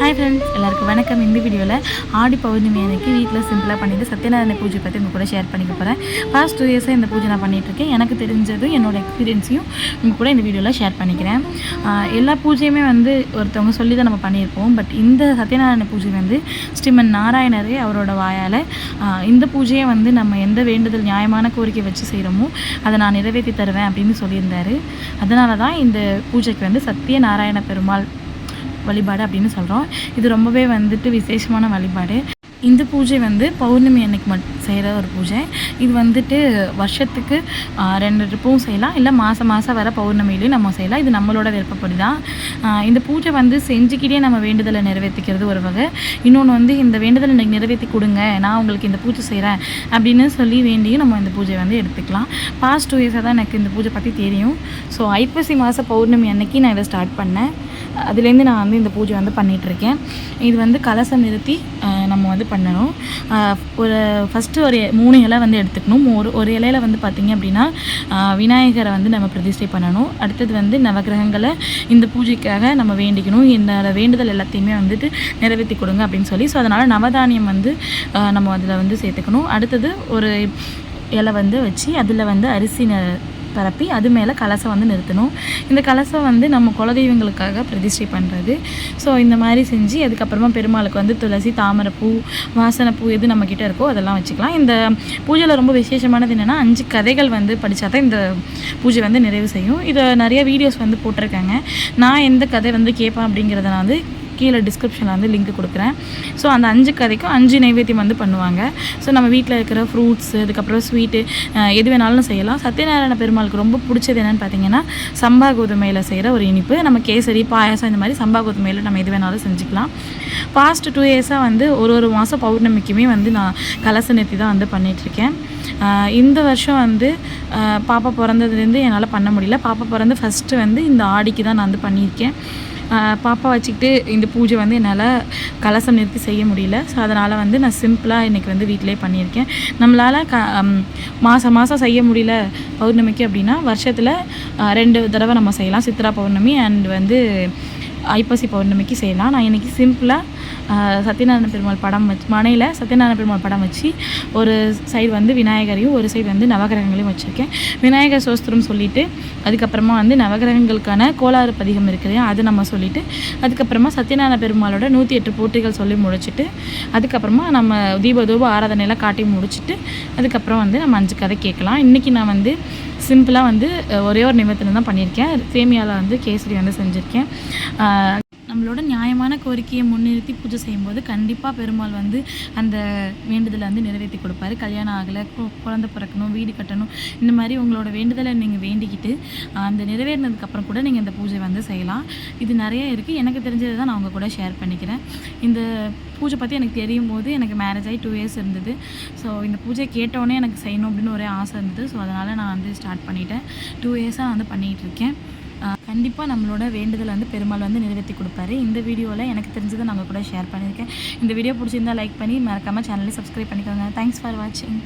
Hi friends, எல்லாருக்கும் வணக்கம். இந்த வீடியோவில் ஆடி பௌர்ணமி அன்றைக்கி வீட்டில் சிம்பிளாக பண்ணிவிட்டு சத்யநாராயண பூஜை பற்றி உங்கள் கூட ஷேர் பண்ணிக்க போகிறேன். பாஸ்ட் 2 இயர்ஸாக இந்த பூஜை நான் பண்ணிகிட்ருக்கேன். எனக்கு தெரிஞ்சதும் என்னோடய எக்ஸ்பீரியன்ஸையும் உங்கள் கூட இந்த வீடியோவில் ஷேர் பண்ணிக்கிறேன். எல்லா பூஜையுமே ஒருத்தவங்க சொல்லி தான் நம்ம பண்ணியிருப்போம். பட் இந்த சத்யநாராயண பூஜை ஸ்ரீமன் நாராயணரே அவரோட வாயால் இந்த பூஜையை நம்ம எந்த வேண்டுதல் நியாயமான கோரிக்கை வச்சு செய்கிறோமோ அதை நான் நிறைவேற்றி தருவேன் அப்படின்னு சொல்லியிருந்தார். அதனால தான் இந்த பூஜைக்கு சத்யநாராயண பெருமாள் வழிபாடு அப்படின்னு சொல்கிறோம். இது ரொம்பவே விசேஷமான வழிபாடு. இந்த பூஜை பௌர்ணமி அன்னைக்கு மட்டும் செய்கிற ஒரு பூஜை. இது வருஷத்துக்கு 2 ட்ரிப்பும் செய்யலாம், இல்லை மாதம் வர பௌர்ணமிலையும் நம்ம செய்யலாம். இது நம்மளோட விருப்பப்படி தான். இந்த பூஜை செஞ்சுக்கிட்டே நம்ம வேண்டுதலை நிறைவேற்றிக்கிறது ஒரு வகை. இன்னொன்று இந்த வேண்டுதலை எனக்கு நிறைவேற்றி கொடுங்க, நான் உங்களுக்கு இந்த பூஜை செய்கிறேன் அப்படின்னு சொல்லி வேண்டியும் நம்ம இந்த பூஜை எடுத்துக்கலாம். பாஸ்ட் 2 இயர்ஸாக தான் எனக்கு இந்த பூஜை பற்றி தெரியும். ஸோ ஐப்பசி மாத பௌர்ணமி அன்னைக்கு நான் இதை ஸ்டார்ட் பண்ணேன். அதுலேருந்து நான் இந்த பூஜை பண்ணிகிட்ருக்கேன். இது கலசம் நிறுத்தி நம்ம பண்ணணும். ஃபஸ்ட்டு ஒரு 3 இலை எடுத்துக்கணும். ஒரு இலையில் பார்த்திங்க அப்படின்னா விநாயகரை நம்ம பிரதிஷ்டை பண்ணணும். அடுத்தது நவகிரகங்களை இந்த பூஜைக்காக நம்ம வேண்டிக்கணும். இந்த வேண்டுதல் எல்லாத்தையுமே நிறைவேற்றி கொடுங்க அப்படின்னு சொல்லி. ஸோ அதனால் நவதானியம் நம்ம அதில் சேர்த்துக்கணும். அடுத்தது ஒரு இலை வச்சு அதில் அரிசி பரப்பி அது மேலே கலசம் நிறுத்தணும். இந்த கலசம் நம்ம குலதெய்வங்களுக்காக பிரதிஷ்டை பண்ணுறது. ஸோ இந்த மாதிரி செஞ்சு அதுக்கப்புறமா பெருமாளுக்கு துளசி, தாமரைப்பூ, வாசனைப்பூ எது நம்மக்கிட்ட இருக்கோ அதெல்லாம் வச்சுக்கலாம். இந்த பூஜையில் ரொம்ப விசேஷமானது என்னென்னா 5 கதைகள் படித்தா தான் இந்த பூஜை நிறைவு செய்யும். இதை நிறைய வீடியோஸ் போட்டிருக்காங்க. நான் எந்த கதை கேட்பேன் அப்படிங்கிறத நான் கீழே டிஸ்கிரிப்ஷனில் லிங்க் கொடுக்குறேன். ஸோ அந்த 5 கதைக்கும் 5 நைவேத்தியம் பண்ணுவாங்க. ஸோ நம்ம வீட்டில் இருக்கிற ஃப்ரூட்ஸு, அதுக்கப்புறம் ஸ்வீட்டு எது வேணாலும் செய்யலாம். சத்யநாராயண பெருமாளுக்கு ரொம்ப பிடிச்சது என்னென்னு பார்த்தீங்கன்னா சம்பா கோதுமையில் செய்கிற ஒரு இனிப்பு. நம்ம கேசரி, பாயாசம் இந்த மாதிரி சம்பா கோதுமையில் நம்ம எது வேணாலும் செஞ்சுக்கலாம். பாஸ்ட் 2 இயர்ஸாக ஒரு மாதம் பௌர்ணமிக்குமே நான் கலச நிறுத்தி தான் பண்ணிகிட்ருக்கேன். இந்த வருஷம் பாப்பா பிறந்ததுலேருந்து என்னால் பண்ண முடியல. பாப்பா பிறந்து ஃபஸ்ட்டு இந்த ஆடிக்கு தான் நான் பண்ணியிருக்கேன். பாப்பா வச்சுக்கிட்டு இந்த பூஜை என்னால் கலசம் நிறுத்தி செய்ய முடியல. ஸோ அதனால் நான் சிம்பிளாக இன்றைக்கி வீட்டிலே பண்ணியிருக்கேன். நம்மளால் மாதம் செய்ய முடியல பௌர்ணமிக்கு அப்படின்னா வருஷத்தில் 2 தடவை நம்ம செய்யலாம். சித்ரா பௌர்ணமி அண்ட் ஐப்பசி பௌர்ணமிக்கு செய்யலாம். நான் இன்றைக்கி சிம்பிளாக சத்யநாராயண பெருமாள் படம் வச்சு மனையில் சத்யநாராயண பெருமாள் படம் வச்சு ஒரு சைடு விநாயகரையும் ஒரு சைடு நவகிரகங்களையும் வச்சுருக்கேன். விநாயகர் சோஸ்திரம் சொல்லிவிட்டு அதுக்கப்புறமா நவகிரகங்களுக்கான கோளாறு பதிகம் இருக்குது அது நம்ம சொல்லிவிட்டு அதுக்கப்புறமா சத்யநாராயண பெருமாளோட 108 போற்றிகள் சொல்லி முடிச்சுட்டு அதுக்கப்புறமா நம்ம தீபதூப ஆராதனையெல்லாம் காட்டி முடிச்சுட்டு அதுக்கப்புறம் நம்ம 5 கதை கேட்கலாம். இன்றைக்கி நான் சிம்பிளாக ஒரே ஒரு நிமித்தம் தான் பண்ணியிருக்கேன். சேமியாவில் கேசரி செஞ்சுருக்கேன். நம்மளோட நியாயமான கோரிக்கையை முன்னிறுத்தி பூஜை செய்யும்போது கண்டிப்பாக பெருமாள் அந்த வேண்டுதலை நிறைவேற்றி கொடுப்பாரு. கல்யாணம் ஆகலை, குழந்தை பிறக்கணும், வீடு கட்டணும், இந்த மாதிரி உங்களோட வேண்டுதலை நீங்கள் வேண்டிக்கிட்டு அந்த நிறைவேறினதுக்கப்புறம் கூட நீங்கள் இந்த பூஜை செய்யலாம். இது நிறைய இருக்குது. எனக்கு தெரிஞ்சதை தான் நான் உங்கள் கூட ஷேர் பண்ணிக்கிறேன். இந்த பூஜை பற்றி எனக்கு தெரியும் போது எனக்கு மேரேஜ் ஆகி 2 இயர்ஸ் இருந்தது. ஸோ இந்த பூஜை கேட்டோடனே எனக்கு செய்யணும் அப்படின்னு ஒரே ஆசை இருந்தது. ஸோ அதனால் நான் ஸ்டார்ட் பண்ணிட்டேன். 2 இயர்ஸாக நான் பண்ணிகிட்டு இருக்கேன். கண்டிப்பாக நம்மளோட வேண்டுதல் பெருமாள் நிறைவேற்றி கொடுப்பாரு. இந்த வீடியோவில் எனக்கு தெரிஞ்சதை நான் உங்கள் கூட ஷேர் பண்ணியிருக்கேன். இந்த வீடியோ பிடிச்சிருந்தால் லைக் பண்ணி மறக்காமல் சேனலை சப்ஸ்கிரைப் பண்ணிக்கோங்க. தேங்க்ஸ் ஃபார் வாட்சிங்.